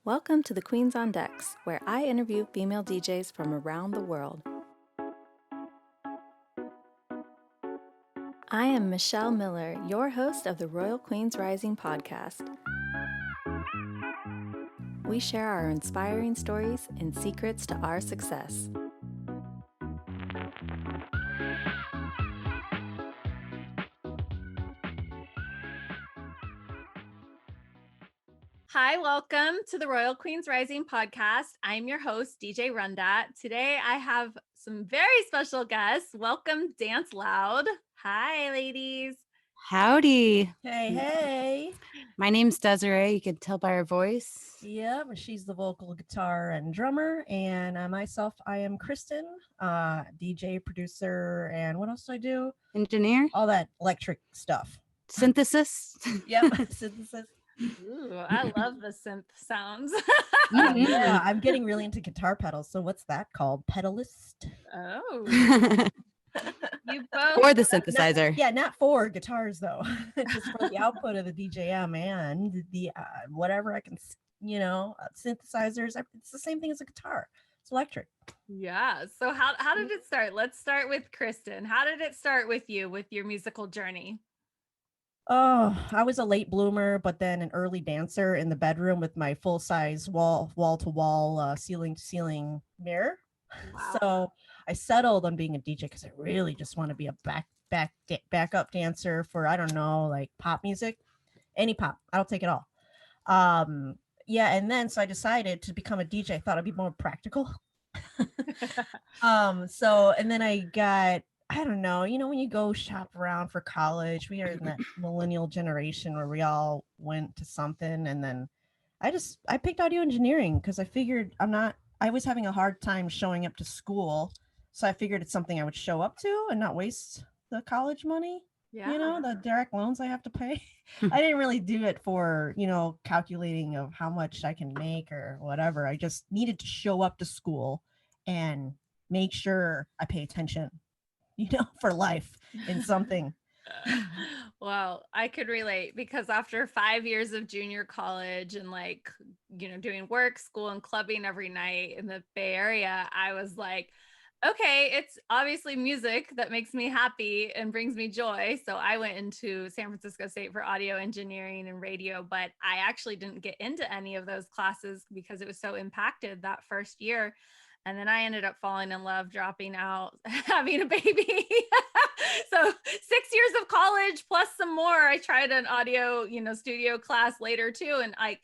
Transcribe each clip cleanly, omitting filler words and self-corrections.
Welcome to the Queens on Decks, where I interview female DJs from around the world. I am Michelle Miller, your host of the Royal Queens Rising podcast. We share our inspiring stories and secrets to our success. Hi, welcome to the Royal Queens Rising podcast. I'm your host, DJ RunDat. Today I have some very special guests. Welcome, Dance Loud. Hi, ladies. Howdy. Hey. My name's Desiree. You can tell by her voice. Yeah, she's the vocal, guitar, and drummer. And myself, I am Kristen, DJ, producer, and what else do I do? Engineer. All that electric stuff. Synthesis. Yep, synthesis. Ooh, I love the synth sounds. Yeah, I'm getting really into guitar pedals. So what's that called? Pedalist? Oh. You both. Or the synthesizer. Not for guitars, though. Just for the output of the DJM and the whatever I can, synthesizers. It's the same thing as a guitar. It's electric. Yeah. So how did it start? Let's start with Kristen. How did it start with you with your musical journey? Oh, I was a late bloomer, but then an early dancer in the bedroom with my full-size wall-to-wall, ceiling-to-ceiling mirror. Wow. So I settled on being a DJ because I really just want to be a backup dancer for, I don't know, like pop music, any pop. I'll take it all. And then so I decided to become a DJ. I thought it'd be more practical. And then I got, I don't know, when you go shop around for college, we are in that millennial generation where we all went to something. And then I picked audio engineering because I figured I was having a hard time showing up to school. So I figured it's something I would show up to and not waste the college money, the direct loans I have to pay. I didn't really do it for, calculating of how much I can make or whatever. I just needed to show up to school and make sure I pay attention, for life in something. Well, I could relate because after 5 years of junior college and doing work, school, and clubbing every night in the Bay Area, I was like, okay, it's obviously music that makes me happy and brings me joy. So I went into San Francisco State for audio engineering and radio, but I actually didn't get into any of those classes because it was so impacted that first year. And then I ended up falling in love, dropping out, having a baby. So 6 years of college plus some more. I tried an audio, studio class later too. And I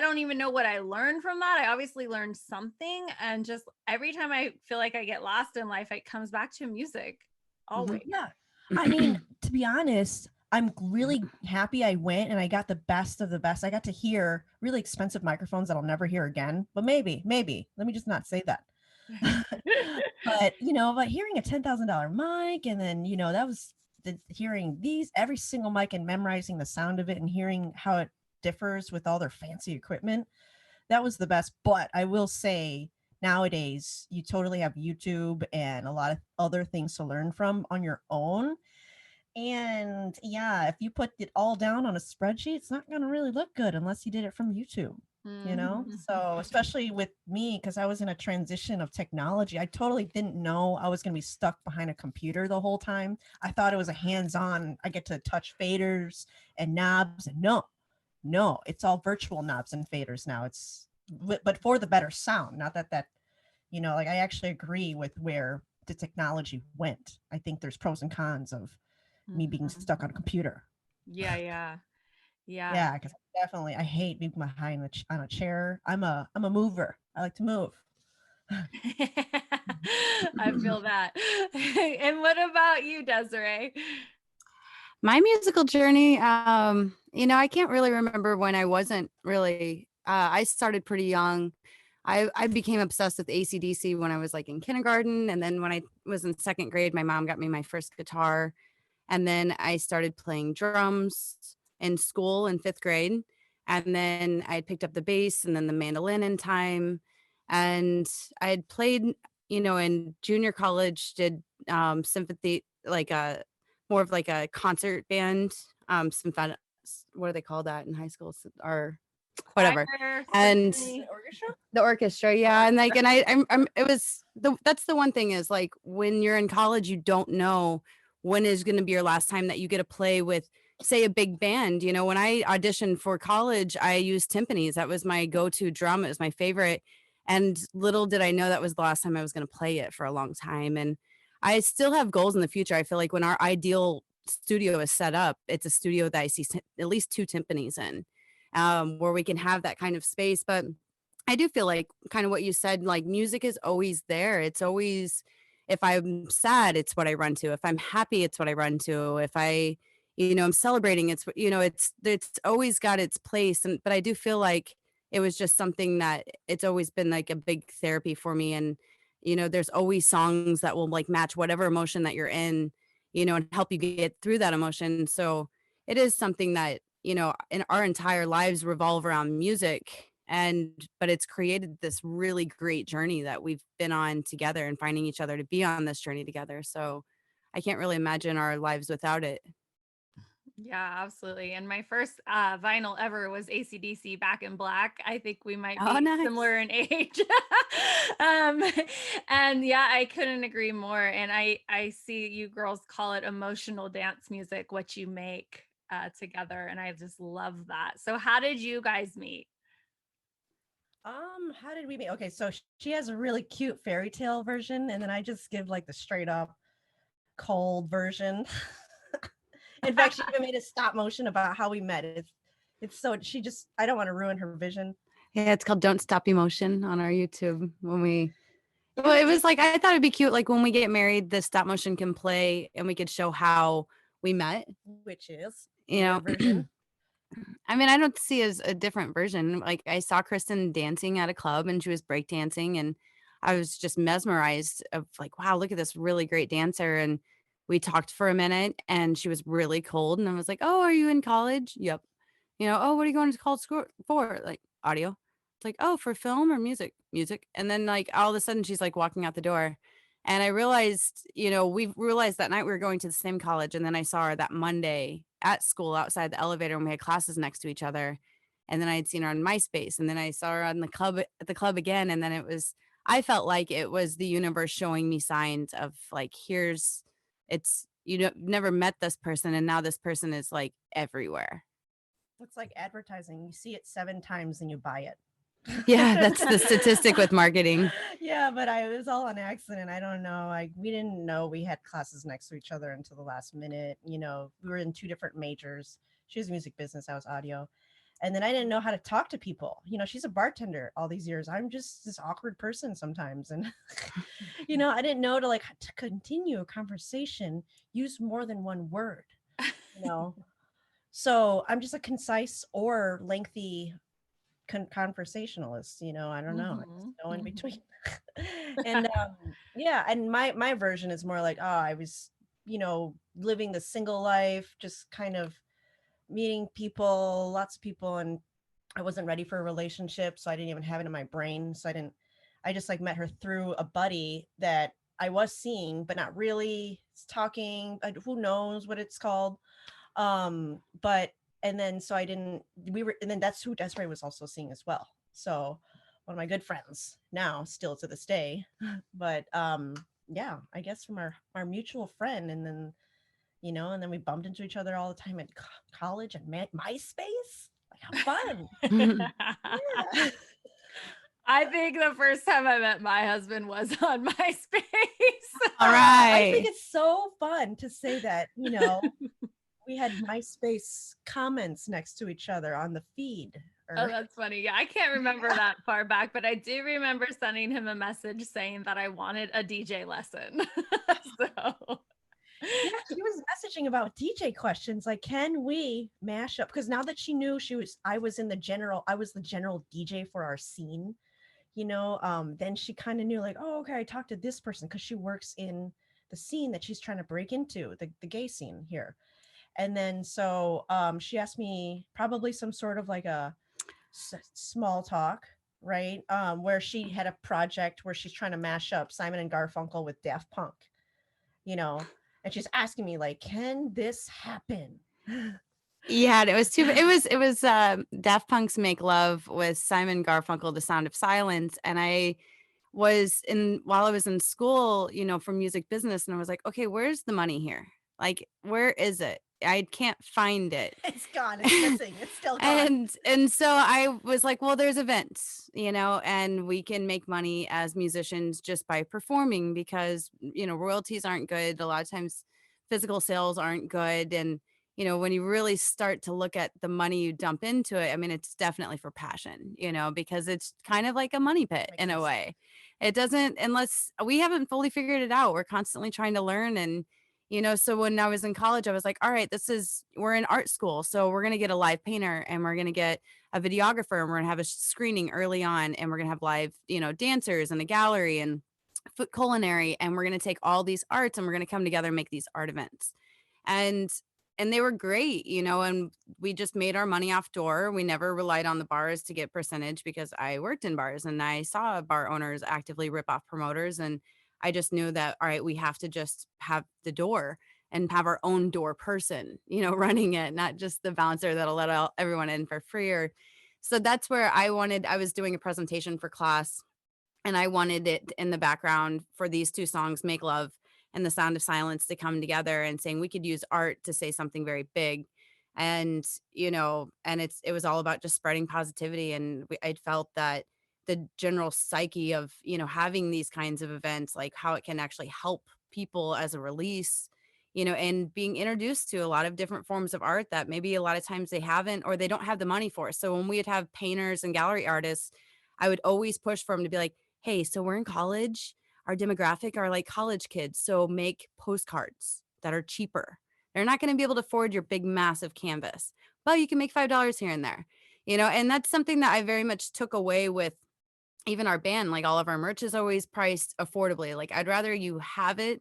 don't even know what I learned from that. I obviously learned something. And just every time I feel like I get lost in life, it comes back to music. Always. Yeah. I mean, to be honest, I'm really happy I went and I got the best of the best. I got to hear really expensive microphones that I'll never hear again, but maybe, let me just not say that. But hearing a $10,000 mic and then, that was hearing every single mic and memorizing the sound of it and hearing how it differs with all their fancy equipment. That was the best. But I will say nowadays you totally have YouTube and a lot of other things to learn from on your own. And if you put it all down on a spreadsheet, it's not going to really look good unless you did it from YouTube, So especially with me, because I was in a transition of technology, I totally didn't know I was going to be stuck behind a computer the whole time. I thought it was a hands-on, I get to touch faders and knobs. And no, it's all virtual knobs and faders now. But for the better sound, not that, I actually agree with where the technology went. I think there's pros and cons of me being stuck on a computer. Yeah. Because definitely I hate being behind on a chair. I'm a mover. I like to move. I feel that. And what about you, Desiree? My musical journey, I can't really remember when I wasn't really, I started pretty young. I became obsessed with AC/DC when I was in kindergarten. And then when I was in second grade, my mom got me my first guitar. And then I started playing drums in school in fifth grade. And then I picked up the bass and then the mandolin in time. And I had played, in junior college, did symphony, more of a concert band, what do they call that in high school? Or whatever. Choir, And symphony. the orchestra, yeah. And like, and I'm it was that's the one thing is like when you're in college, you don't know when is going to be your last time that you get to play with, say, a big band. You know, when I auditioned for college, I used timpanis. That was my go-to drum. It was my favorite. And little did I know that was the last time I was going to play it for a long time. And I still have goals in the future. I feel like when our ideal studio is set up, it's a studio that I see at least 2 timpanis in, where we can have that kind of space. But I do feel like kind of what you said, like music is always there. It's always, if I'm sad, it's what I run to. If I'm happy, it's what I run to. If I, I'm celebrating, it's always got its place. And but I do feel like it was just something that it's always been like a big therapy for me. And there's always songs that will like match whatever emotion that you're in, and help you get through that emotion. So it is something that, in our entire lives revolve around music. But it's created this really great journey that we've been on together and finding each other to be on this journey together. So I can't really imagine our lives without it. Yeah, absolutely. And my first vinyl ever was AC/DC Back in Black. I think we might Oh, be nice. similar in age. um, and yeah, I couldn't agree more. And I see you girls call it emotional dance music, what you make together. And I just love that. So how did you guys meet? How did we meet? Okay, so she has a really cute fairy tale version, and then I just give like the straight up cold version. In fact, she even made a stop motion about how we met. It's so she just I don't want to ruin her vision. Yeah, it's called Don't Stop Emotion on our YouTube. Well, it was like, I thought it'd be cute. Like when we get married, the stop motion can play and we could show how we met, Which is you version. I mean, I don't see as a different version. Like I saw Kristen dancing at a club and she was breakdancing and I was just mesmerized of like, wow, look at this really great dancer. And we talked for a minute and she was really cold. And I was like, oh, are you in college? Yep. Oh, what are you going to college school for? Like audio. It's like, oh, for film or music? Music. And then like all of a sudden she's like walking out the door. And I realized, we realized that night we were going to the same college. And then I saw her that Monday at school outside the elevator and we had classes next to each other. And then I had seen her on MySpace. And then I saw her on the club at the club again. And then I felt like it was the universe showing me signs of like, never met this person. And now this person is like everywhere. It's like advertising. You see it 7 times and you buy it. Yeah, that's the statistic with marketing. Yeah, but it was all an accident. I don't know. We didn't know we had classes next to each other until the last minute. We were in 2 different majors. She was music business, I was audio. And then I didn't know how to talk to people. She's a bartender all these years. I'm just this awkward person sometimes. And, I didn't know to continue a conversation, use more than one word, So I'm just a concise or lengthy conversationalist. I don't know. I just go in between. And yeah, and my version is more like, oh, I was, living the single life, just kind of meeting people, lots of people, and I wasn't ready for a relationship, so I didn't even have it in my brain. So I just like met her through a buddy that I was seeing, but not really talking. Who knows what it's called? But and then so I didn't. And then that's who Desiree was also seeing as well. So one of my good friends now, still to this day. But yeah, I guess from our mutual friend, and then and then we bumped into each other all the time at college and MySpace. Like, how fun! Yeah. I think the first time I met my husband was on MySpace. All right. I think it's so fun to say that, we had MySpace comments next to each other on the feed. Oh, that's funny. Yeah, I can't remember that far back, but I do remember sending him a message saying that I wanted a DJ lesson. So yeah, she was messaging about DJ questions, like, can we mash up? Because now that she knew I was the general DJ for our scene, then she kind of knew like, oh, okay, I talked to this person because she works in the scene that she's trying to break into, the gay scene here. And then so she asked me probably some sort of like a small talk, right? Where she had a project where she's trying to mash up Simon and Garfunkel with Daft Punk, and she's asking me like, can this happen? Yeah, and it was Daft Punk's Make Love with Simon Garfunkel, The Sound of Silence. And I was while I was in school, for music business, and I was like, okay, where's the money here? Like, where is it? I can't find it. It's gone. It's missing. It's still gone. And so I was like, well, there's events, and we can make money as musicians just by performing, because royalties aren't good. A lot of times physical sales aren't good. And when you really start to look at the money you dump into it, I mean, it's definitely for passion, because it's kind of like a money pit Makes in a sense. way. It doesn't, unless we haven't fully figured it out. We're constantly trying to learn. And so when I was in college, I was like, all right, we're in art school. So we're going to get a live painter, and we're going to get a videographer, and we're going to have a screening early on, and we're going to have live, dancers and a gallery and food culinary. And we're going to take all these arts, and we're going to come together and make these art events. And they were great, and we just made our money off door. We never relied on the bars to get percentage, because I worked in bars and I saw bar owners actively rip off promoters. And I just knew that, all right, we have to just have the door and have our own door person, running it, not just the bouncer that'll let everyone in for free. So that's where I was doing a presentation for class, and I wanted it in the background for these two songs, Make Love and The Sound of Silence, to come together, and saying we could use art to say something very big. And, and it was all about just spreading positivity. And I felt that the general psyche of, having these kinds of events, like how it can actually help people as a release, and being introduced to a lot of different forms of art that maybe a lot of times they haven't, or they don't have the money for. So when we'd have painters and gallery artists, I would always push for them to be like, hey, so we're in college. Our demographic are like college kids. So make postcards that are cheaper. They're not going to be able to afford your big, massive canvas, but you can make $5 here and there, and that's something that I very much took away with even our band. Like, all of our merch is always priced affordably. Like, I'd rather you have it,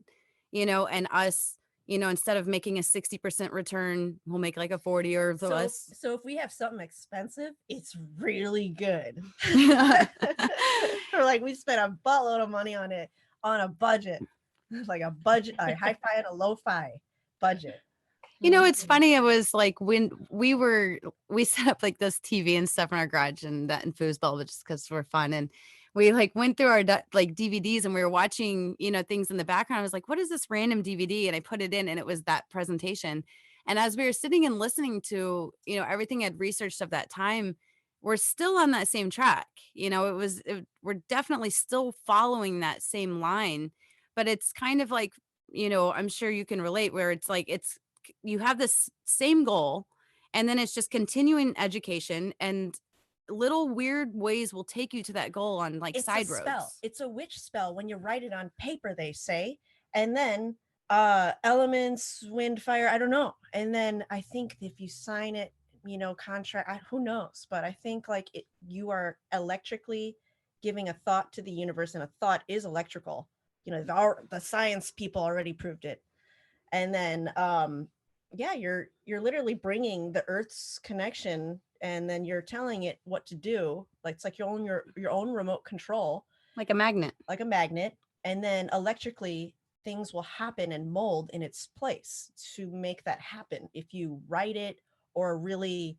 and us, instead of making a 60% return, we'll make like a 40 or less. So if we have something expensive, it's really good. Or like we spent a buttload of money on it on a budget, like a hi-fi and a lo-fi budget. It's funny. It was like when we set up like this TV and stuff in our garage, and that and foosball, just because we're fun. And we like went through our like DVDs, and we were watching, things in the background. I was like, what is this random DVD? And I put it in, and it was that presentation. And as we were sitting and listening to, everything I'd researched of that time, we're still on that same track. We're definitely still following that same line, but it's kind of like, I'm sure you can relate, where it's like, you have this same goal, and then it's just continuing education, and little weird ways will take you to that goal on like side roads. Spell. It's a witch spell when you write it on paper, they say. And then elements, wind, fire, I don't know. And then I think if you sign it, contract, who knows, but I think like you are electrically giving a thought to the universe, and a thought is electrical. The science people already proved it. And then you're literally bringing the earth's connection, and then you're telling it what to do. Like, it's like your own remote control, like a magnet. And then electrically things will happen and mold in its place to make that happen if you write it, or really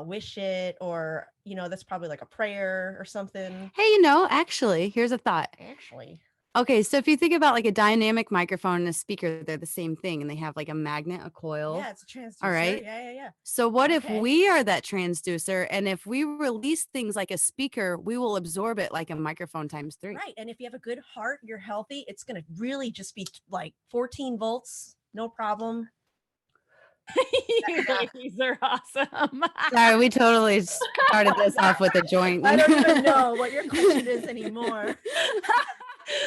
wish it, or that's probably like a prayer or something. Hey, actually, here's a thought. Okay, so if you think about like a dynamic microphone and a speaker, they're the same thing, and they have like a magnet, a coil. Yeah, it's a transducer. All right. Yeah. So what if we are that transducer, and if we release things like a speaker, we will absorb it like a microphone times 3. Right. And if you have a good heart, you're healthy, it's going to really just be like 14 volts, no problem. You ladies are awesome. Sorry, we totally started this off with a joint. I don't even know what your question is anymore.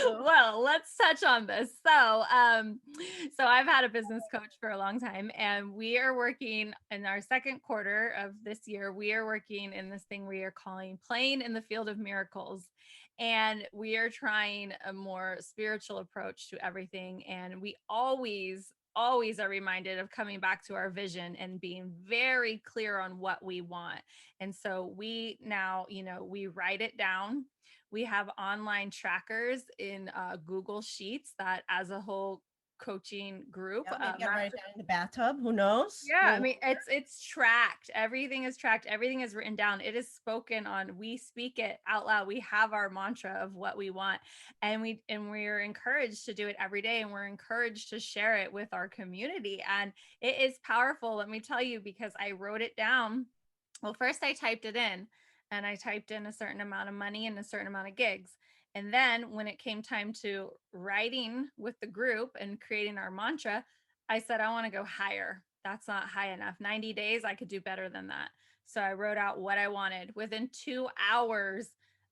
Well, let's touch on this. So I've had a business coach for a long time, and we are working in our second quarter of this year. We are working in this thing we are calling Playing in the Field of Miracles. And we are trying a more spiritual approach to everything. And we always are reminded of coming back to our vision and being very clear on what we want. And so we now, we write it down. We have online trackers in Google Sheets that as a whole coaching group. Maybe gotta write it down in the bathtub. Who knows? Yeah, I mean, it's tracked. Everything is tracked. Everything is written down. It is spoken on. We speak it out loud. We have our mantra of what we want, and we're encouraged to do it every day, and we're encouraged to share it with our community. And it is powerful. Let me tell you, because I wrote it down. Well, first I typed it in, and I typed in a certain amount of money and a certain amount of gigs. And then when it came time to writing with the group and creating our mantra, I said, I want to go higher. That's not high enough. 90 days, I could do better than that. So I wrote out what I wanted. Within 2 hours,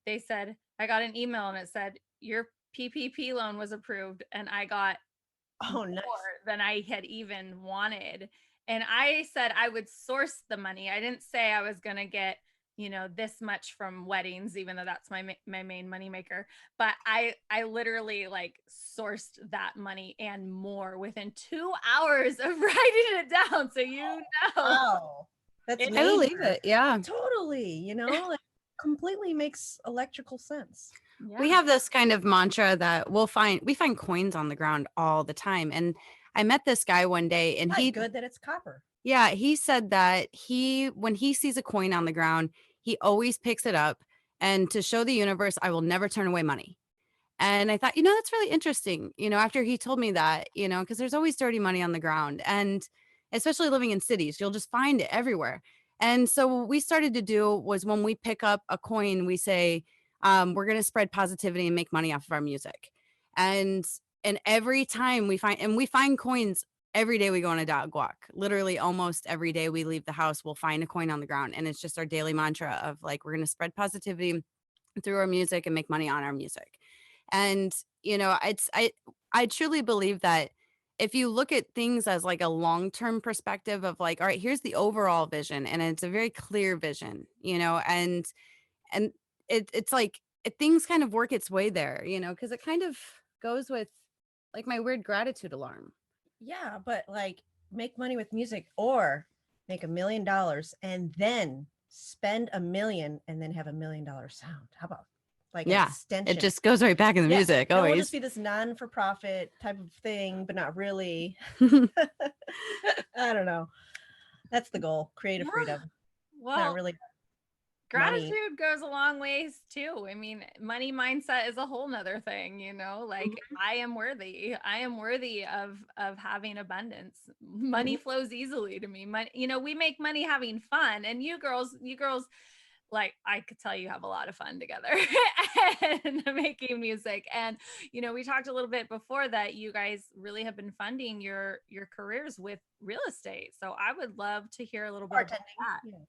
they said, I got an email and it said, your PPP loan was approved. And I got Oh, nice. more than I had even wanted. And I said I would source the money. I didn't say I was going to get, this much from weddings, even though that's my main money maker. But I literally like sourced that money and more within 2 hours of writing it down. So Wow. That's I believe it. Yeah. Totally. Like completely makes electrical sense. Yeah. We have this kind of mantra that we find coins on the ground all the time. And I met this guy one day and Good that it's copper. Yeah, he said that when he sees a coin on the ground, he always picks it up, and to show the universe, I will never turn away money. And I thought, that's really interesting, after he told me that, because there's always dirty money on the ground. And especially living in cities, you'll just find it everywhere. And so what we started to do was when we pick up a coin, we say, we're going to spread positivity and make money off of our music. And every time we find coins every day we go on a dog walk. Literally almost every day we leave the house, we'll find a coin on the ground. And it's just our daily mantra of like, we're going to spread positivity through our music and make money on our music. And, I truly believe that if you look at things as like a long-term perspective of like, all right, here's the overall vision. And it's a very clear vision, and it's like things kind of work its way there, because it kind of goes with like my weird gratitude alarm. Yeah, but like make money with music or make $1 million and then spend $1 million and then have $1 million sound. How about like an extension? It just goes right back in the music. It'll Always just be this non-for-profit type of thing, but not really. I don't know. That's the goal. Creative freedom. Well, not really. Gratitude goes a long ways too. I mean, money mindset is a whole nother thing, like I am worthy. I am worthy of having abundance. Money flows easily to me. We make money having fun. And you girls, like I could tell you have a lot of fun together and making music. And, we talked a little bit before that you guys really have been funding your careers with real estate. So I would love to hear a little bit about that. Yeah.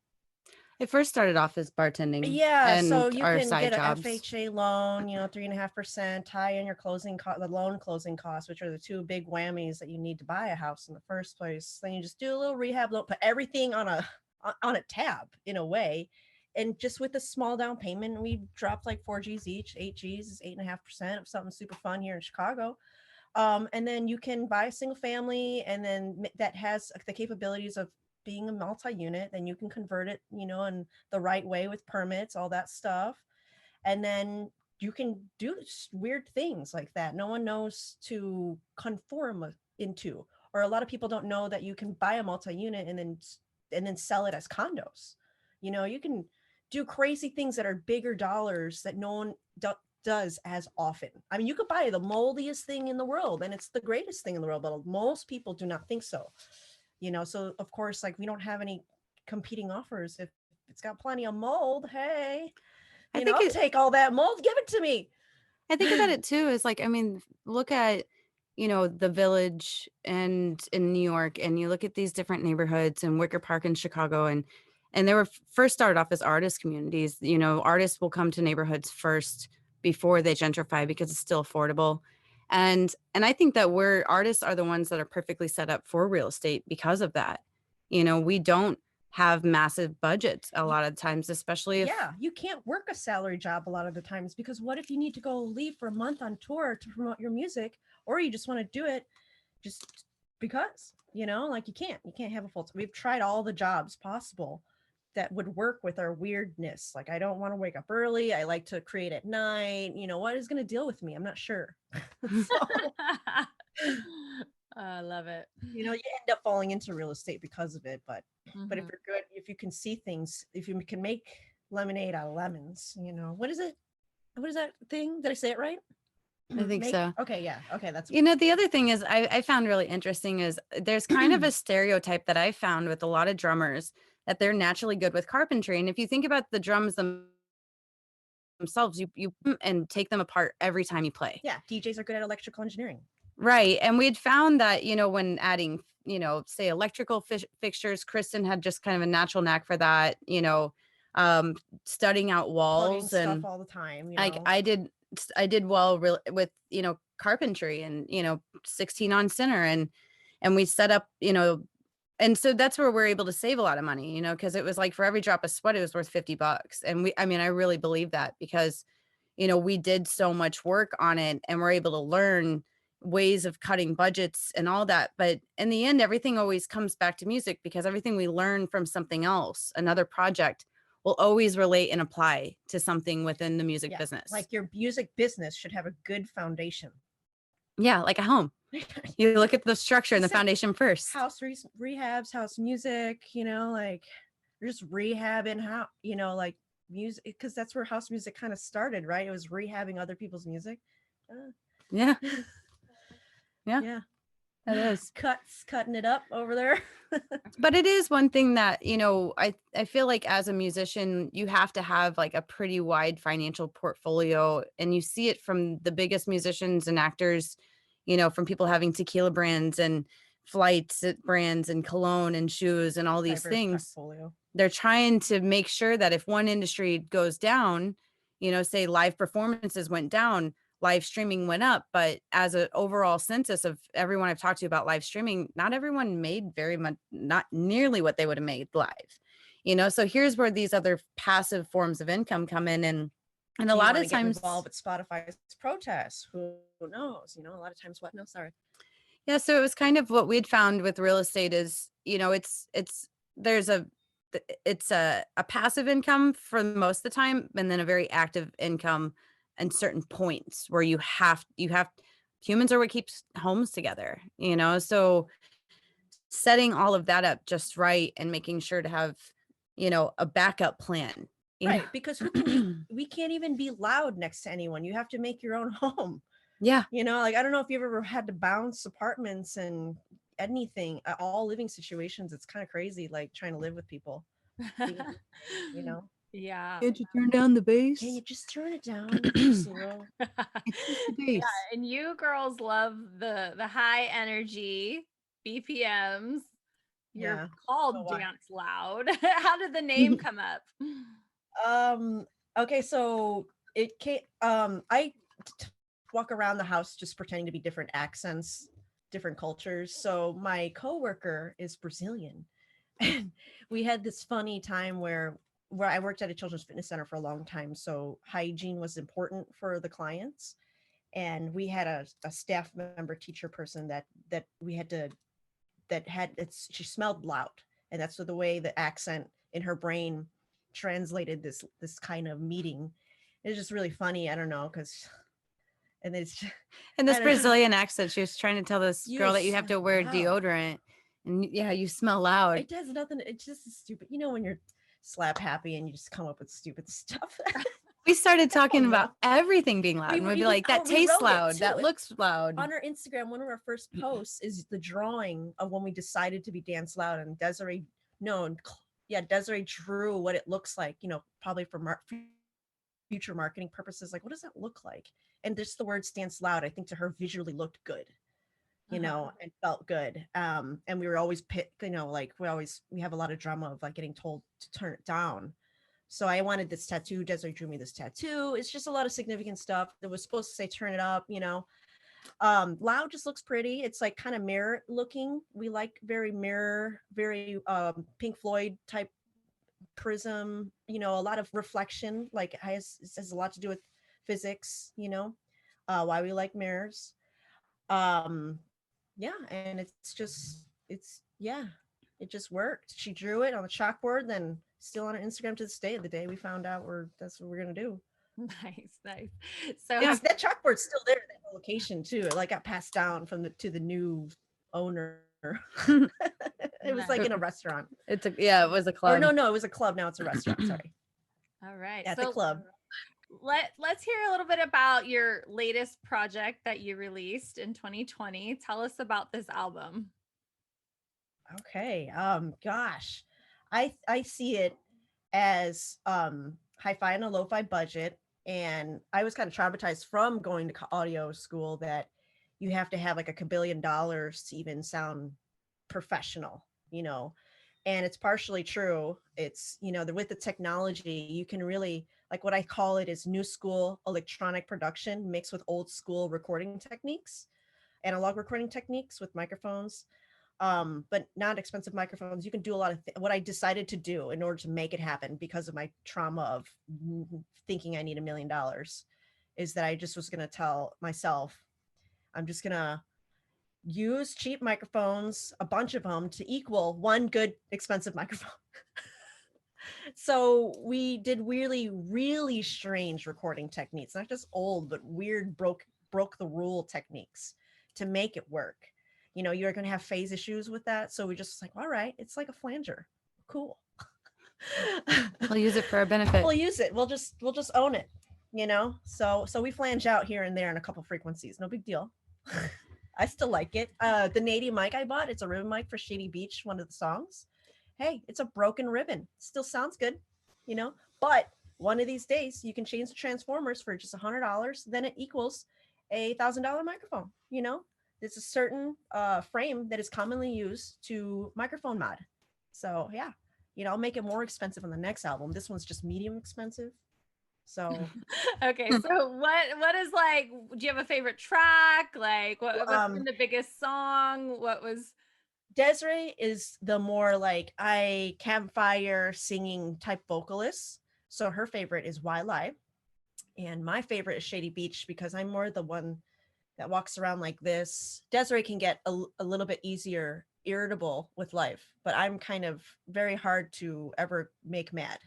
It first started off as bartending. Yeah, and so you can side get an jobs. FHA loan, 3.5%, tie in your the loan closing costs, which are the two big whammies that you need to buy a house in the first place. Then you just do a little rehab loan, put everything on a tab in a way. And just with a small down payment, we dropped like 4 G's each. 8 G's is 8.5% of something super fun here in Chicago. And then you can buy a single family, and then that has the capabilities of being a multi-unit. Then you can convert it, in the right way with permits, all that stuff. And then you can do weird things like that. No one knows to conform into, or a lot of people don't know that you can buy a multi-unit and then sell it as condos. You can do crazy things that are bigger dollars that no one does as often. I mean, you could buy the moldiest thing in the world and it's the greatest thing in the world, but most people do not think so. So of course, like we don't have any competing offers. If it's got plenty of mold, hey, I'll take all that mold, give it to me. I think about it too, is like, I mean, look at, the Village and in New York, and you look at these different neighborhoods and Wicker Park in Chicago, and they were first started off as artist communities. Artists will come to neighborhoods first before they gentrify because it's still affordable. And I think that artists are the ones that are perfectly set up for real estate because of that. We don't have massive budgets a lot of times, especially if you can't work a salary job a lot of the times, because what if you need to go leave for a month on tour to promote your music, or you just want to do it just because, like you can't have a full time. We've tried all the jobs possible that would work with our weirdness. Like, I don't want to wake up early. I like to create at night. What is going to deal with me? I'm not sure. I love it. You know, you end up falling into real estate because of it, but if Mhm. you're good, if you can see things, if you can make lemonade out of lemons, you know, what is it? What is that thing? Did I say it right? I think Make, so. okay, yeah, okay, that's You know, the other thing is I found really interesting is there's kind of a stereotype that I found with a lot of drummers that they're naturally good with carpentry. And if you think about the drums themselves, you and take them apart every time you play. yeah, DJs are good at electrical engineering. Right. And we'd found that, you know, when adding, you know, say electrical fixtures, Kristen had just kind of a natural knack for that, you know, um, studying out Plugging walls. stuff And all the time, you like know. I did well with, you know, carpentry and, you know, 16 on center and we set up, you know, and so that's where we're able to save a lot of money, you know, because it was like for every drop of sweat, it was worth $50. And I mean, I really believe that because, you know, we did so much work on it and we're able to learn ways of cutting budgets and all that. But in the end, everything always comes back to music because everything we learn from something else, another project, will always relate and apply to something within the music business. Like your music business should have a good foundation. Yeah, like a home. You look at the structure and the foundation first. House rehabs, house music, you know, like you're just rehabbing how, you know, like music, because that's where house music kind of started, right? It was rehabbing other people's music. Yeah. Yeah. Yeah. That is. Cutting it up over there. But it is one thing that, you know, I feel like as a musician, you have to have like a pretty wide financial portfolio. And you see it from the biggest musicians and actors, you know, from people having tequila brands and flights at brands and cologne and shoes and all these Diverse things. portfolio. They're trying to make sure that if one industry goes down, you know, say live performances went down, live streaming went up. But as an overall census of everyone I've talked to about live streaming, not everyone made very much, not nearly what they would have made live, you know? So here's where these other passive forms of income come in. And a lot of times involved with Spotify's protests. Who knows? You know, a lot of times what? No, sorry. Yeah, so it was kind of what we'd found with real estate is, you know, there's a it's a passive income for most of the time, and then a very active income and certain points where you have humans are what keeps homes together, you know. So setting all of that up just right and making sure to have, you know, a backup plan. Right, because we can't even be loud next to anyone. You have to make your own home. Yeah. You know, like I don't know if you've ever had to bounce apartments and anything, all living situations. It's kind of crazy, like trying to live with people. You know? Yeah. Can't you turn down the bass? Can you just turn it down just a little? It's just the Yeah, bass. and you girls love the high energy BPMs. You're Yeah. called So why? Dance Loud. How did the name come up? Okay, so it came I walk around the house just pretending to be different accents, different cultures. So my coworker is Brazilian. And we had this funny time where I worked at a children's fitness center for a long time, so hygiene was important for the clients. And we had a staff member, teacher person that we had to that had she smelled loud, and that's the way the accent in her brain translated this kind of meeting. It's just really funny. I don't know, because and it's And this Brazilian accent, she was trying to tell this girl that you have to smell wear loud. deodorant. And yeah, you smell loud. It does nothing. It's just stupid. You know, when you're slap happy and you just come up with stupid stuff. We started talking about everything being loud. And we'd be like, that tastes loud. That looks loud. On our Instagram, one of our first posts is the drawing of when we decided to be Dance Loud, and Desiree drew what it looks like, you know, probably for future marketing purposes. Like, what does that look like? And just the words Dance Loud, I think to her visually looked good, you know, and felt good. And we were always you know, like we have a lot of drama of like getting told to turn it down. So I wanted this tattoo. Desiree drew me this tattoo. It's just a lot of significant stuff that was supposed to say turn it up, you know. Loud just looks pretty. It's like kind of mirror looking. We like very mirror, very Pink Floyd type prism, you know, a lot of reflection. Like it has a lot to do with physics, you know, why we like mirrors. Yeah, and it just worked. She drew it on the chalkboard, then still on her Instagram to this day. The day we found out that's what we're gonna do. Nice. So It's that chalkboard's still there, that location too. It like got passed down from to the new owner. It was like in a restaurant. It was a Or club. no, it was a club. Now it's a restaurant. Sorry. all right. At So the club. let's hear a little bit about your latest project that you released in 2020. Tell us about this album. Okay. Gosh. I see it as hi-fi and a lo-fi budget. And I was kind of traumatized from going to audio school that you have to have like $1 billion to even sound professional, and it's partially true. It's, with the technology, you can really, like, what I call it is new school electronic production mixed with old school recording techniques, analog recording techniques with microphones. But not expensive microphones. You can do a lot of what I decided to do in order to make it happen because of my trauma of thinking I need $1 million is that I just was going to tell myself, I'm just going to use cheap microphones, a bunch of them, to equal one good expensive microphone. So we did really, really strange recording techniques, not just old, but weird broke the rule techniques to make it work. You're going to have phase issues with that. So we just like, all right, it's like a flanger. Cool. We'll use it for our benefit. We'll use it. We'll just own it, So we flange out here and there in a couple frequencies. No big deal. I still like it. The Nady mic I bought, it's a ribbon mic for Shady Beach, one of the songs. Hey, it's a broken ribbon. Still sounds good, But one of these days you can change the transformers for just $100. Then it equals a $1,000 microphone, There's a certain frame that is commonly used to microphone mod. So yeah, I'll make it more expensive on the next album. This one's just medium expensive. So okay, so what is, like, do you have a favorite track? Like, what's been the biggest song? What was Desiree is the more like campfire singing type vocalist. So her favorite is Why Lie. And my favorite is Shady Beach because I'm more the one that walks around like this. Desiree can get a little bit easier irritable with life, but I'm kind of very hard to ever make mad.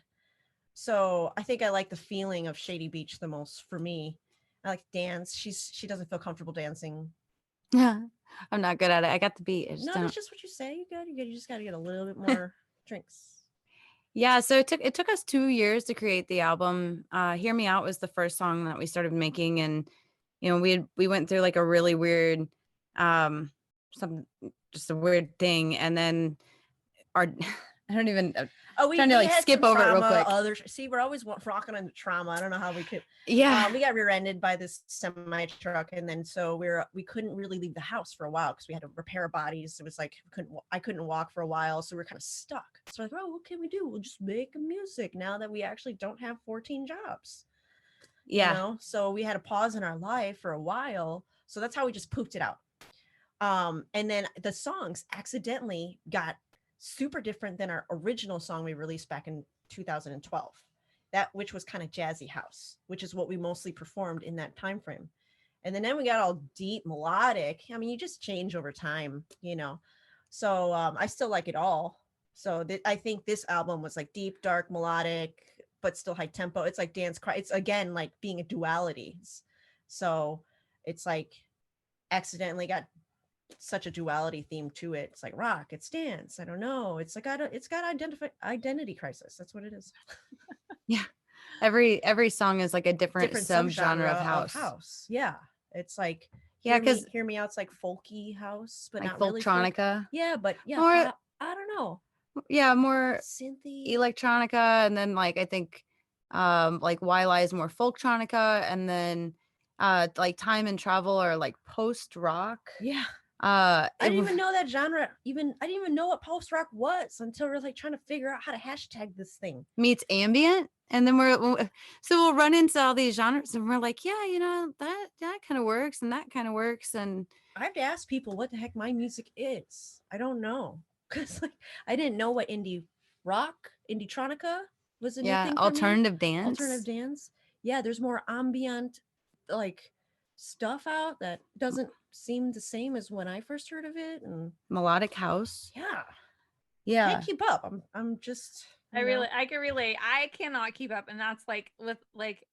So I think I like the feeling of Shady Beach the most for me. I like to dance. She doesn't feel comfortable dancing. Yeah, I'm not good at it. I got the beat. No, that's just what you say. You just got to get a little bit more drinks. Yeah, so it took us 2 years to create the album. Hear Me Out was the first song that we started making, and we went through like a really weird just a weird thing, and then our I don't even trying to like skip over it real quick. See, we're always rocking into trauma. I don't know how we could. Yeah, we got rear-ended by this semi truck, and then so we couldn't really leave the house for a while because we had to repair bodies. It was like I couldn't walk for a while, so we were kind of stuck. So like, what can we do? We'll just make music now that we actually don't have 14 jobs. Yeah. So we had a pause in our life for a while. So that's how we just pooped it out. And then the songs accidentally got super different than our original song we released back in 2012, which was kind of jazzy house, which is what we mostly performed in that time frame. And then we got all deep melodic. I mean, you just change over time, so I still like it all. So I think this album was like deep, dark, melodic, but still high tempo. It's like dance cry. It's again like being a duality. So it's like accidentally got such a duality theme to it. It's like rock, it's dance. I don't know. It's like it's got identity crisis. That's what it is. Yeah. Every song is like a different subgenre of house. Yeah. It's like because Hear Me Out's like folky house, but like not really folktronica. Yeah, but yeah, more, I don't know. Yeah, more synthy electronica, and then like I think like Why Lie is more folktronica, and then like Time and Travel are like post rock. Yeah. I didn't even know that genre. I didn't even know what post rock was until we're like trying to figure out how to hashtag this thing. Meets ambient, and then we'll run into all these genres, and we're like, yeah, that kind of works, and that kind of works, and I have to ask people what the heck my music is. I don't know, because like I didn't know what indie rock, indie-tronica was a new thing. Alternative dance. Alternative dance. Yeah, there's more ambient like stuff out that doesn't seem the same as when I first heard of it, and melodic house. Yeah. Can't keep up. I'm just I can relate. I cannot keep up, and that's like with like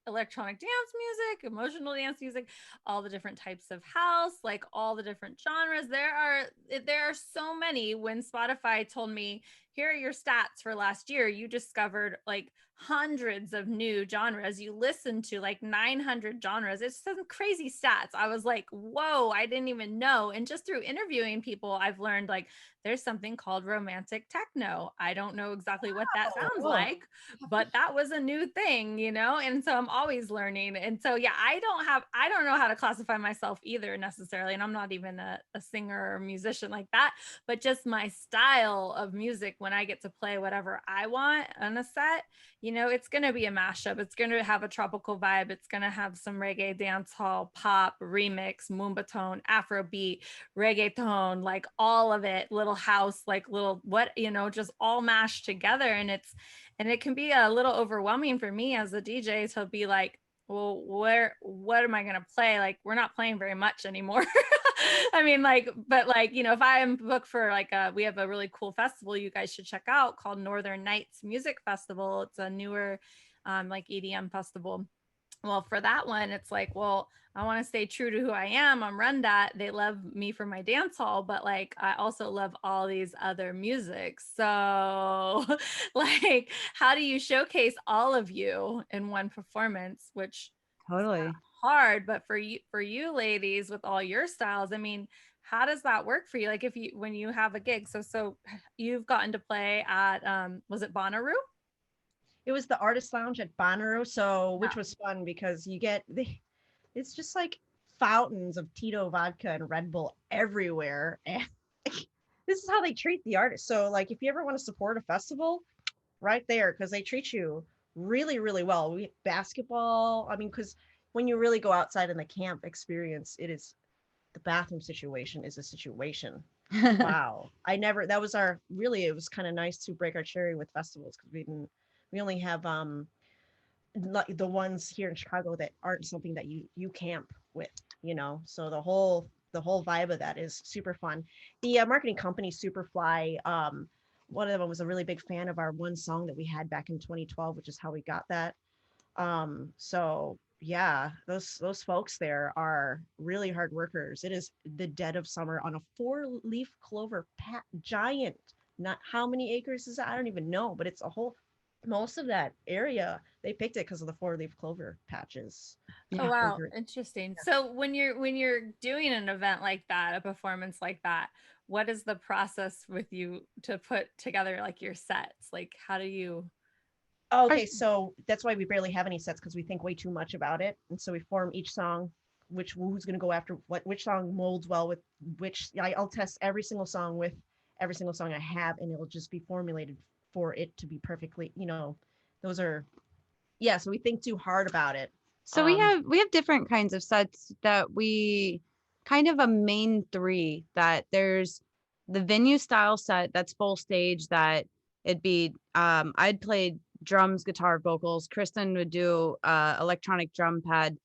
electronic dance music, emotional dance music, all the different types of house, like all the different genres. There are so many. When Spotify told me, here are your stats for last year, you discovered like hundreds of new genres. You listened to like 900 genres. It's some crazy stats. I was like, whoa, I didn't even know. And just through interviewing people, I've learned like there's something called romantic techno. I don't know exactly what that sounds like, but that was a new thing, you know? And so I'm always learning. And so, yeah, I don't know how to classify myself either necessarily. And I'm not even a singer or musician like that, but just my style of music, when I get to play whatever I want on a set, you know, it's going to be a mashup. It's going to have a tropical vibe. It's going to have some reggae, dance hall, pop, remix, moombahton, Afrobeat, reggaeton, like all of it, little house, like little, what, you know, just all mashed together. And it can be a little overwhelming for me as a DJ to be like, well, what am I going to play? Like, we're not playing very much anymore. I mean, like, but like, you know, if I am booked for like we have a really cool festival you guys should check out called Northern Nights Music Festival. It's a newer like EDM festival. Well, for that one, it's like, well, I want to stay true to who I am. I'm RunDat. They love me for my dance hall, but like, I also love all these other music. So like, how do you showcase all of you in one performance, which Totally. hard, but for you ladies with all your styles, I mean, how does that work for you? Like when you have a gig, so you've gotten to play at was it Bonnaroo? It was the artist lounge at Bonnaroo, so which was fun because it's just like fountains of Tito vodka and Red Bull everywhere. And this is how they treat the artists. So like if you ever want to support a festival, right there, because they treat you really, really well. We basketball, I mean, because when you really go outside in the camp experience, the bathroom situation is a situation. Wow. That was it was kind of nice to break our cherry with festivals because we only have the ones here in Chicago that aren't something that you camp with, you know. So the whole vibe of that is super fun. The marketing company Superfly, one of them was a really big fan of our one song that we had back in 2012, which is how we got that. So yeah, those folks there are really hard workers. It is the dead of summer on a 4-leaf clover giant. Not how many acres is that? I don't even know, but it's a whole most of that area. They picked it because of the 4-leaf clover patches. Oh wow, interesting. Yeah. So when you're doing an event like that, a performance like that, what is the process with you to put together like your sets? Like how do you Okay, so that's why we barely have any sets because we think way too much about it. And so we form each song, who's going to go after which song molds well with which. I'll test every single song with every single song I have, and it'll just be formulated for it to be perfectly, you know, those are, yeah. So we think too hard about it. So we have different kinds of sets that we kind of a main 3 that there's the venue style set that's full stage that it'd be I'd play drums, guitar, vocals. Kristen would do electronic drum pad,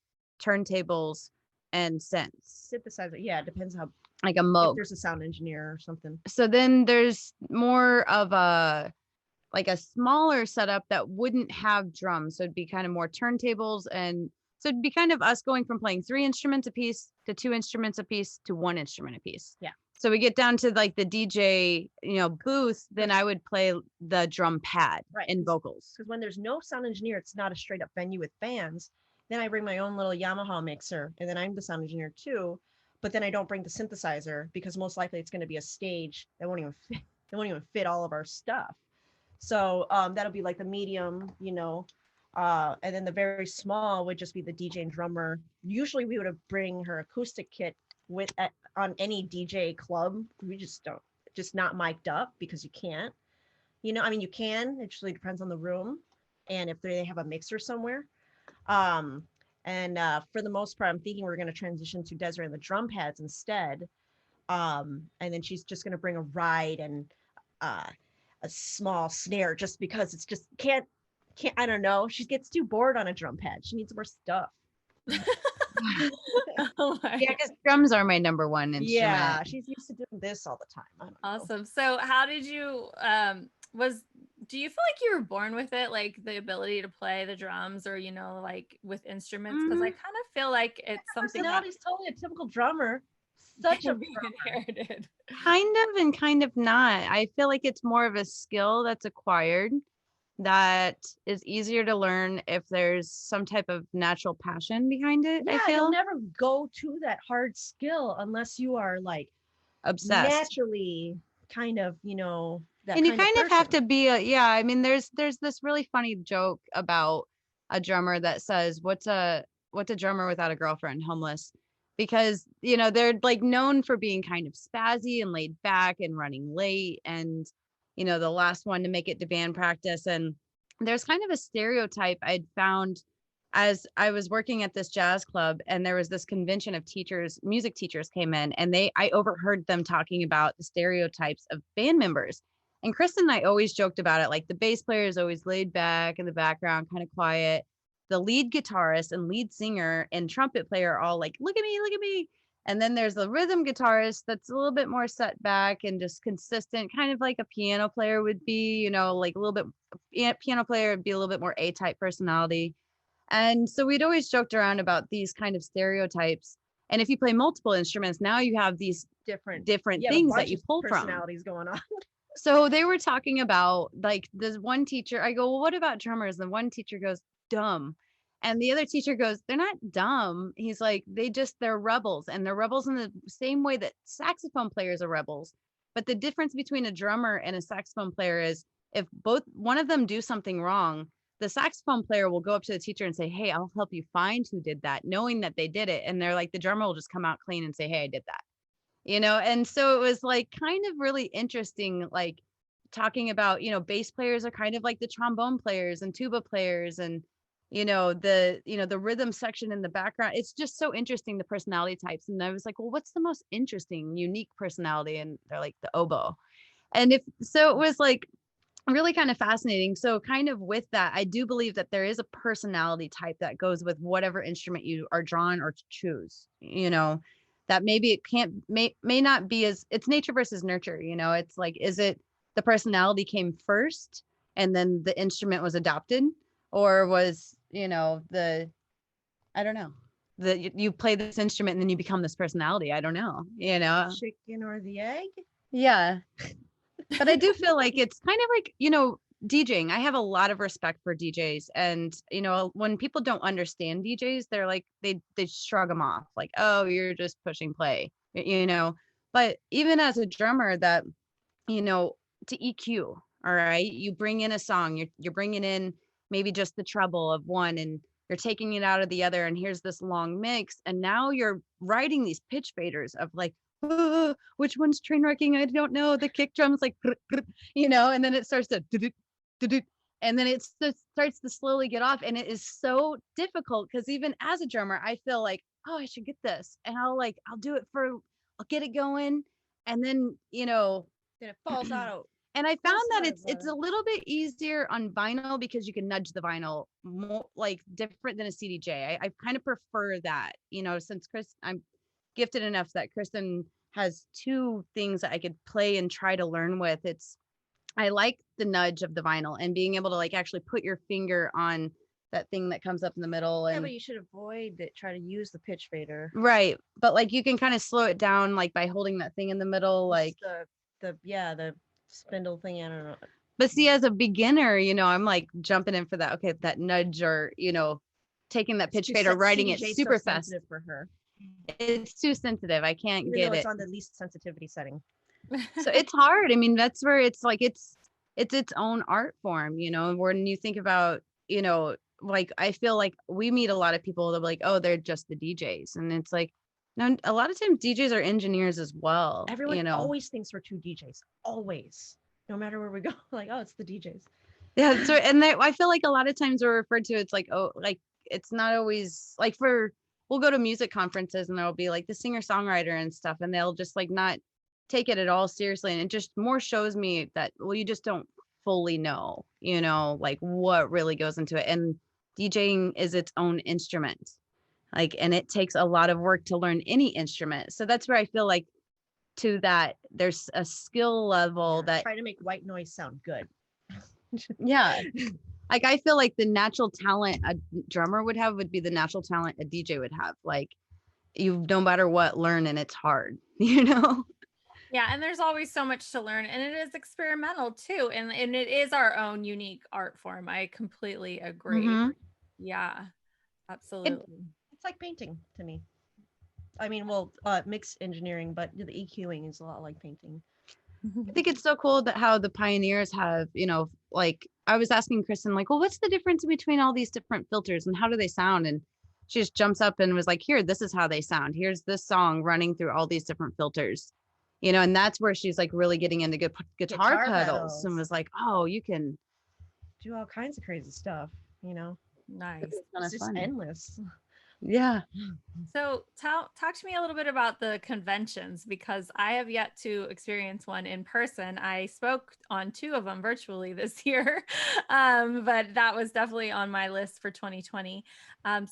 turntables, and synths. Synthesizer. Yeah, it depends how like a Moog. If there's a sound engineer or something. So then there's more of a like a smaller setup that wouldn't have drums. So it'd be kind of more turntables. And so it'd be kind of us going from playing 3 instruments a piece to 2 instruments a piece to 1 instrument a piece. Yeah. So we get down to like the DJ, you know, booth, then I would play the drum pad and vocals. Because when there's no sound engineer, it's not a straight up venue with fans. Then I bring my own little Yamaha mixer and then I'm the sound engineer too. But then I don't bring the synthesizer because most likely it's going to be a stage that won't even fit all of our stuff. So that'll be like the medium, you know, and then the very small would just be the DJ and drummer. Usually we would bring her acoustic kit on any DJ club. We just not mic'd up because you can't, you know, I mean, you can, it usually depends on the room and if they have a mixer somewhere. And for the most part, I'm thinking we're going to transition to Desiree and the drum pads instead. And then she's just going to bring a ride and a small snare just because it's just can't I don't know, she gets too bored on a drum pad, she needs more stuff. Yeah, because drums are my number 1 instrument. Yeah, she's used to doing this all the time. Awesome. So how did you Do you feel like you were born with it, like the ability to play the drums, or like with instruments? Because I kind of feel like it's something that Personality's totally a typical drummer. Such a can be inherited. Kind of and kind of not. I feel like it's more of a skill that's acquired that is easier to learn if there's some type of natural passion behind it. Yeah, I feel you'll never go to that hard skill unless you are like obsessed. naturally kind of, that And you kind of have person. to be I mean, there's this really funny joke about a drummer that says, what's a drummer without a girlfriend? Homeless. Because they're like known for being kind of spazzy and laid back and running late, and the last one to make it to band practice. And there's kind of a stereotype I'd found as I was working at this jazz club, and there was this convention of teachers, music teachers came in, and I overheard them talking about the stereotypes of band members. And Kristen and I always joked about it, like the bass player is always laid back in the background, kind of quiet. The lead guitarist and lead singer and trumpet player are all like, look at me, look at me. And then there's the rhythm guitarist that's a little bit more set back and just consistent, kind of like a piano player would be, like a little bit, piano player would be a little bit more A-type personality. And so we'd always joked around about these kind of stereotypes. And if you play multiple instruments, now you have these different things that you pull from. Personalities going on. So they were talking about like this one teacher. I go, well, what about drummers? And one teacher goes, dumb. And the other teacher goes, they're not dumb. He's like, they're rebels. And they're rebels in the same way that saxophone players are rebels. But the difference between a drummer and a saxophone player is if one of them do something wrong, the saxophone player will go up to the teacher and say, hey, I'll help you find who did that, knowing that they did it. And they're like, the drummer will just come out clean and say, hey, I did that. And so it was like kind of really interesting, like talking about, bass players are kind of like the trombone players and tuba players, and the rhythm section in the background. It's just so interesting, the personality types. And I was like, well, what's the most interesting, unique personality? And they're like, the oboe. And it was like really kind of fascinating. So kind of with that, I do believe that there is a personality type that goes with whatever instrument you are drawn or choose, that maybe it may not be as, it's nature versus nurture. It's like, is it the personality came first and then the instrument was adopted, or was, I don't know, you play this instrument and then you become this personality. I don't know, Chicken or the egg? Yeah. But I do feel like it's kind of like, DJing. I have a lot of respect for DJs, and when people don't understand DJs, they're like, they shrug them off, like, oh, you're just pushing play, but even as a drummer, that to EQ, all right, you bring in a song, you're bringing in maybe just the treble of one, and you're taking it out of the other, and here's this long mix, and now you're writing these pitch faders of like, which one's train wrecking? I don't know. The kick drum's like, and then it starts to, and then it starts to slowly get off. And it is so difficult because even as a drummer, I feel like, oh, I should get this. And I'll do it I'll get it going. And then, then it falls out. And I found that it's a little bit easier on vinyl because you can nudge the vinyl more, like different than a CDJ. I kind of prefer that, since I'm gifted enough that Kristen has two things that I could play and try to learn with. I like the nudge of the vinyl and being able to like actually put your finger on that thing that comes up in the middle. And but you should avoid that. Try to use the pitch fader. Right. But like you can kind of slow it down like by holding that thing in the middle, like the spindle thing. I don't know. But see, as a beginner, I'm like jumping in for that. Okay, that nudge, or taking that pitch fader, writing it super fast for her. It's too sensitive. I can't get it. It's on the least sensitivity setting. So it's hard. I mean, that's where it's like it's its own art form, when you think about, like I feel like we meet a lot of people that are like, oh, they're just the DJs. And it's like, no, a lot of times DJs are engineers as well. Everyone always thinks we're two DJs. Always. No matter where we go. Like, oh, it's the DJs. Yeah. So and I feel like a lot of times we're referred to, it's like, oh, like it's not always like we'll go to music conferences and there'll be like the singer-songwriter and stuff, and they'll just like not take it at all seriously. And it just more shows me that, well, you just don't fully know, like what really goes into it. And DJing is its own instrument, like, and it takes a lot of work to learn any instrument. So that's where I feel like to that there's a skill level that try to make white noise sound good. Yeah. Like, I feel like the natural talent a drummer would have would be the natural talent a DJ would have. Like, you no matter what, learn, and it's hard, you know? Yeah, and there's always so much to learn, and it is experimental too, and it is our own unique art form. I completely agree. Mm-hmm. Yeah, It, absolutely. It's like painting to me. I mean, well, mixed engineering, but the EQing is a lot like painting. I think it's so cool that how the pioneers have, like, I was asking Kristen, like, well, what's the difference between all these different filters and how do they sound? And she just jumps up and was like, here, this is how they sound. Here's this song running through all these different filters, and that's where she's like really getting into good guitar pedals and was like, oh, you can do all kinds of crazy stuff, Nice. It's just endless. Yeah. So talk to me a little bit about the conventions, because I have yet to experience one in person. I spoke on 2 of them virtually this year, but that was definitely on my list for 2020.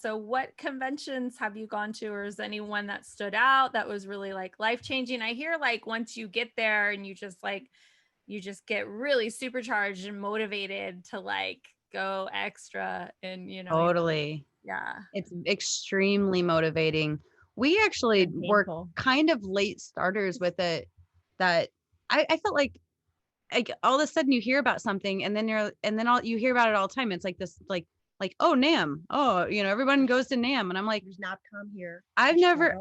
So what conventions have you gone to, or is anyone that stood out that was really like life-changing? I hear like once you get there and you just get really supercharged and motivated to like go extra and Totally. yeah. It's extremely motivating. We actually were kind of late starters with it, that I felt like all of a sudden you hear about something and then you hear about it all the time. It's like this, like, oh, NAMM. Oh, everyone goes to NAMM. And I'm like, there's NABCOM here. I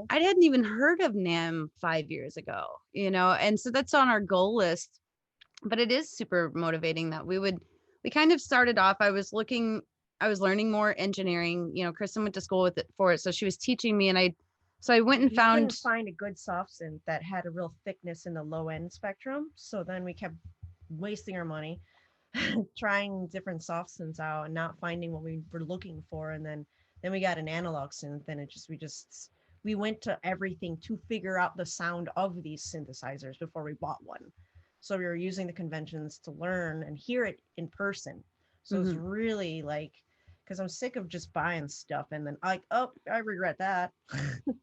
hadn't even heard of NAMM 5 years ago, and so that's on our goal list. But it is super motivating that we kind of started off, I was learning more engineering. Kristen went to school for it. So she was teaching me, and I went and couldn't find a good soft synth that had a real thickness in the low end spectrum. So then we kept wasting our money trying different soft synths out and not finding what we were looking for. And then we got an analog synth, and we went to everything to figure out the sound of these synthesizers before we bought one. So we were using the conventions to learn and hear it in person. So it's really like, because I'm sick of just buying stuff and then I regret that.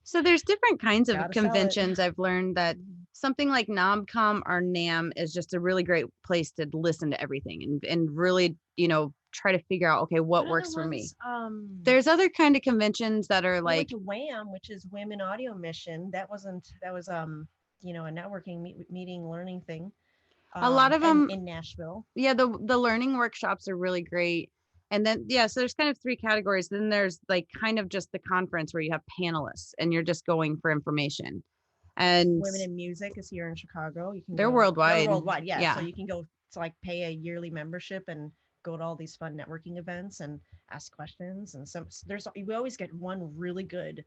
So there's different kinds of conventions. I've learned that something like NABCOM or NAMM is just a really great place to listen to everything and really, try to figure out, okay, what works for me. There's other kind of conventions that are like WAM, which is Women Audio Mission. That was a networking meeting learning thing. A lot of them in Nashville. Yeah, the learning workshops are really great. And then, so there's kind of 3 categories. Then there's like kind of just the conference where you have panelists and you're just going for information. And Women in Music is here in Chicago. They're worldwide. They're worldwide, yeah. So you can go to like pay a yearly membership and go to all these fun networking events and ask questions. And we always get one really good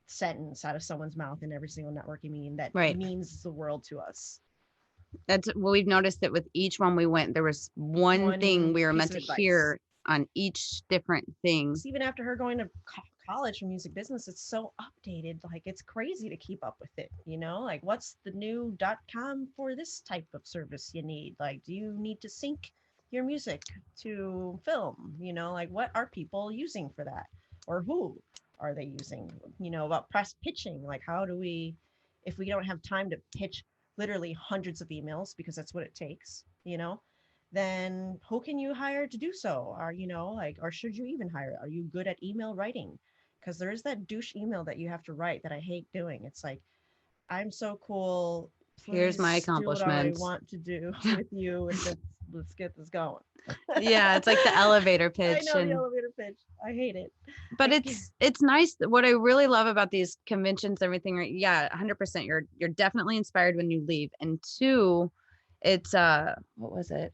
sentence out of someone's mouth in every single networking meeting that means the world to us. That's what we've noticed, that with each one we went, there was one thing we were meant to hear on each different thing. Even after her going to college for music business, it's so updated. Like, it's crazy to keep up with it. Like, what's the new .com for this type of service you need? Like, do you need to sync your music to film? Like, what are people using for that? Or who are they using? About press pitching. Like, how do we, if we don't have time to pitch literally hundreds of emails, because that's what it takes, then who can you hire to do so? Or should you even hire? Are you good at email writing? Because there is that douche email that you have to write that I hate doing. It's like, I'm so cool. Please here's my accomplishments. Do what I want to do with you, and let's get this going. Yeah, it's like the elevator pitch. I know, the elevator pitch. I hate it. But it's nice. What I really love about these conventions, everything, right? Yeah, 100%. You're definitely inspired when you leave. And 2, it's what was it?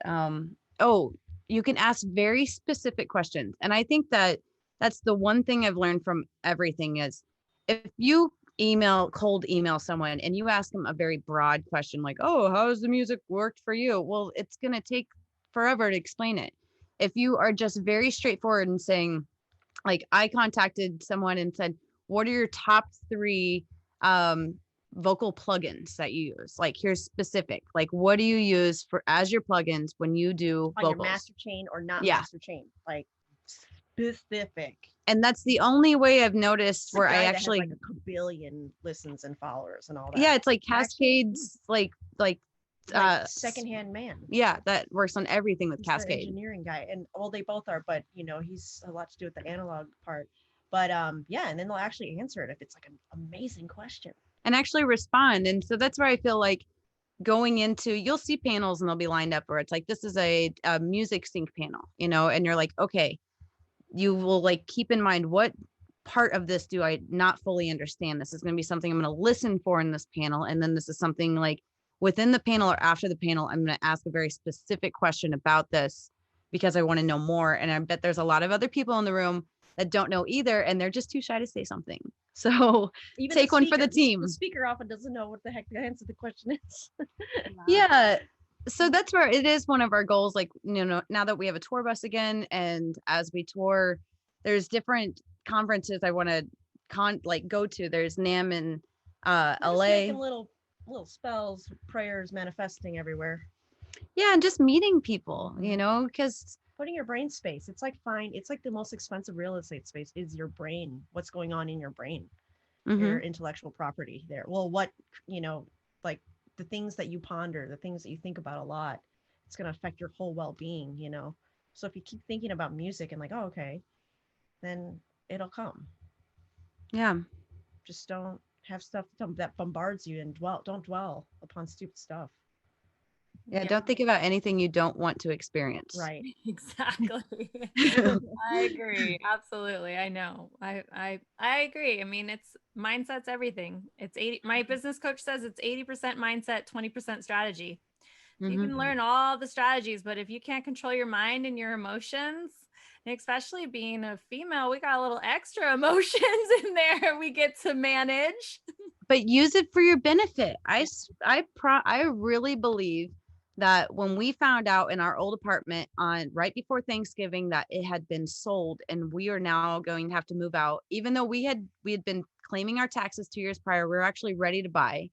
You can ask very specific questions. And I think that's the one thing I've learned from everything is, if you cold email someone and you ask them a very broad question, like, oh, how's the music worked for you? Well, it's going to take forever to explain it. If you are just very straightforward and saying, like, I contacted someone and said, what are your top 3 vocal plugins that you use? Like, here's specific, like, what do you use as your plugins when you do on vocals? Your master chain or not master chain, like specific. And that's the only way I've noticed where I actually has like a billion listens and followers and all that. Yeah, it's like cascades, like like secondhand man. Yeah, that works on everything with He's Cascade. the engineering guy, and well, they both are, but you know, he's a lot to do with the analog part. But yeah, and then they'll actually answer it if it's like an amazing question and actually respond. And so that's where I feel like going into, you'll see panels and they'll be lined up where it's like, this is a music sync panel, you know, and you're like, okay, you will like keep in mind what part of this do I not fully understand. This is going to be something I'm going to listen for in this panel. And then this is something like within the panel or after the panel, I'm going to ask a very specific question about this because I want to know more. And I bet there's a lot of other people in the room that don't know either, and they're just too shy to say something. So even take one for the speaker, team. The speaker often doesn't know what the heck the answer to the question is. Yeah. So that's where it is one of our goals. Like, you know, now that we have a tour bus again, and as we tour, there's different conferences I want to go to. There's NAMM in Just LA. making little spells, prayers, manifesting everywhere. Yeah, and just meeting people, you know, because putting your brain space. It's like it's like the most expensive real estate space is your brain. What's going on in your brain, your intellectual property there. Well, what, you know, like the things that you ponder, the things that you think about a lot, it's going to affect your whole well-being, you know? So if you keep thinking about music and like, oh, okay, then it'll come. Yeah. Just don't have stuff that bombards you and don't dwell upon stupid stuff. Yeah, don't think about anything you don't want to experience. Right. Exactly. I agree. Absolutely. I know. I agree. I mean, it's mindset's everything. It's 80. My business coach says it's 80% mindset, 20% strategy. You can learn all the strategies, but if you can't control your mind and your emotions, and especially being a female, we got a little extra emotions in there we get to manage. But use it for your benefit. I really believe that when we found out in our old apartment on right before Thanksgiving that it had been sold and we are now going to have to move out, even though we had been claiming our taxes 2 years prior, we were actually ready to buy,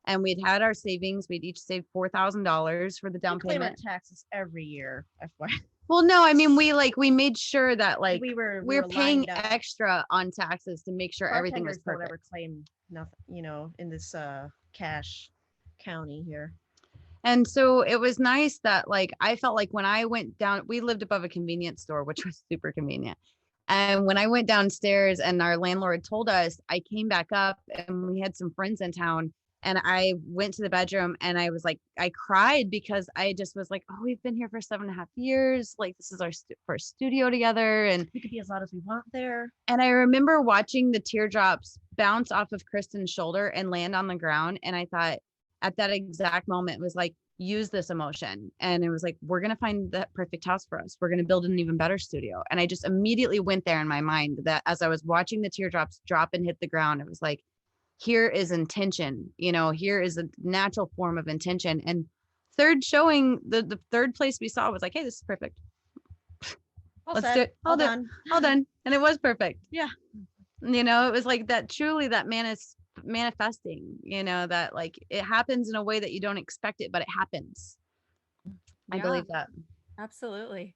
and we'd had our savings. We'd each saved $4,000 for the down payment. Claim our taxes every year, FYI. Well, no, I mean, we made sure that like we were paying extra on taxes to make sure everything was perfect. Don't ever claim nothing, you know, in this cash county here. And so it was nice that like I felt like when I went down, we lived above a convenience store, which was super convenient. And when I went downstairs and our landlord told us, I came back up and we had some friends in town, and I went to the bedroom and I was like, I cried because I just was like, oh, we've been here for 7.5 years. Like, this is our first studio together. And we could be as loud as we want there. And I remember watching the teardrops bounce off of Kristins' shoulder and land on the ground. And I thought at that exact moment, it was like, use this emotion. And it was like, we're going to find that perfect house for us. We're going to build an even better studio. And I just immediately went there in my mind that as I was watching the teardrops drop and hit the ground, it was like, here is intention, you know, here is a natural form of intention. And third showing, the third place we saw was like, hey, this is perfect. Let's do it. All done. And it was perfect. Yeah. You know, it was like that, truly that manifesting, you know, that like it happens in a way that you don't expect it, but it happens. I believe that. Absolutely.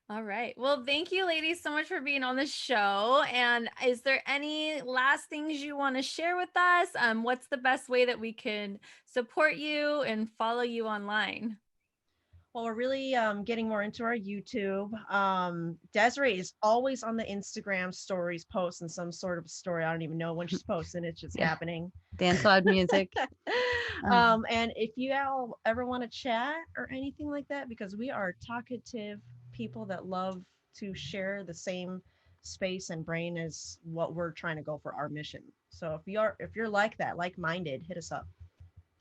All right. Well, thank you, ladies, so much for being on the show. And is there any last things you want to share with us? What's the best way that we can support you and follow you online? Well, we're really getting more into our YouTube. Desiree is always on the Instagram stories, posting some sort of story. I don't even know when she's posting. It's just happening. Dance loud music. And if you all ever want to chat or anything like that, because we are talkative people that love to share the same space and brain as what we're trying to go for our mission. So if you're like that, like-minded, hit us up.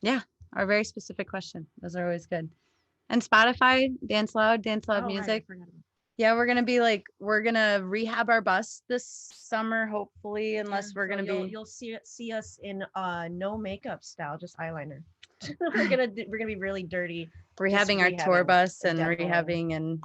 Yeah, our very specific question. Those are always good. And Spotify, Dance Loud music. Right, yeah, we're gonna rehab our bus this summer, hopefully, unless we're gonna you'll see us in no makeup style, just eyeliner. we're gonna be really dirty. Rehabbing our tour bus and rehabbing and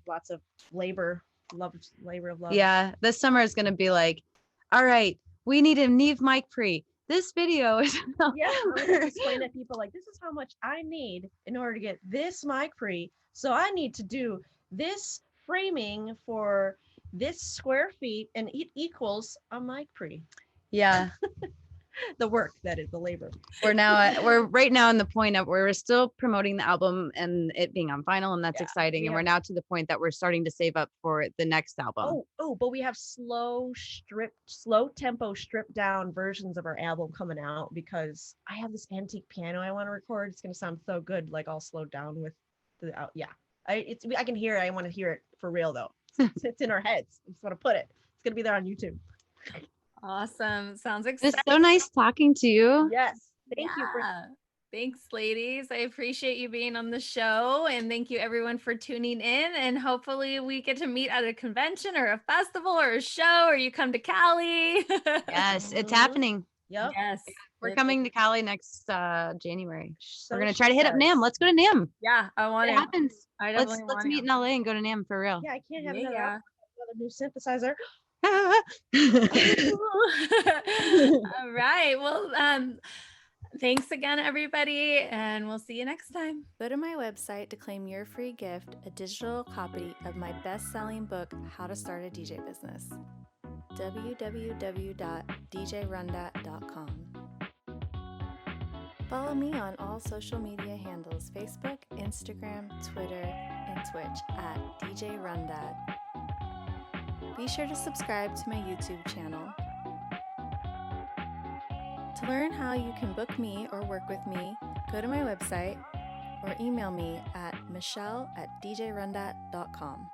lots of labor of love. Yeah, this summer is gonna be like, all right, we need a Neve mic pre. This video is I'm gonna explain to people like, this is how much I need in order to get this mic pre. So I need to do this framing for this square feet, and it equals a mic pre. Yeah. The work, that is the labor. We're right now in the point of where we're still promoting the album and it being on vinyl, and that's Yeah, exciting. And we're now to the point that we're starting to save up for the next album. But we have slow tempo, stripped down versions of our album coming out, because I have this antique piano I want to record. It's gonna sound so good, like all slowed down with the I can hear it. I want to hear it for real though. It's in our heads. I just want to put it. It's gonna be there on YouTube. Awesome. Sounds exciting. It's so nice talking to you. Yes. Thank you. Thanks, ladies. I appreciate you being on the show, and thank you everyone for tuning in. And hopefully we get to meet at a convention or a festival or a show, or you come to Cali. Yes, it's happening. Yep. Yes. We're coming to Cali next January. So we're gonna try to hit up NAM. Let's go to NAM. Yeah, I want It it. happens. I Let's definitely meet in LA and go to NAM for real. Yeah, I can't have Yeah. another new synthesizer. All right. Well, thanks again, everybody, and we'll see you next time. Go to my website to claim your free gift, a digital copy of my best-selling book, How to Start a DJ Business. www.djrundat.com. Follow me on all social media handles: Facebook, Instagram, Twitter, and Twitch at DJ RunDat. Be sure to subscribe to my YouTube channel. To learn how you can book me or work with me, go to my website or email me at michelle@djrundat.com.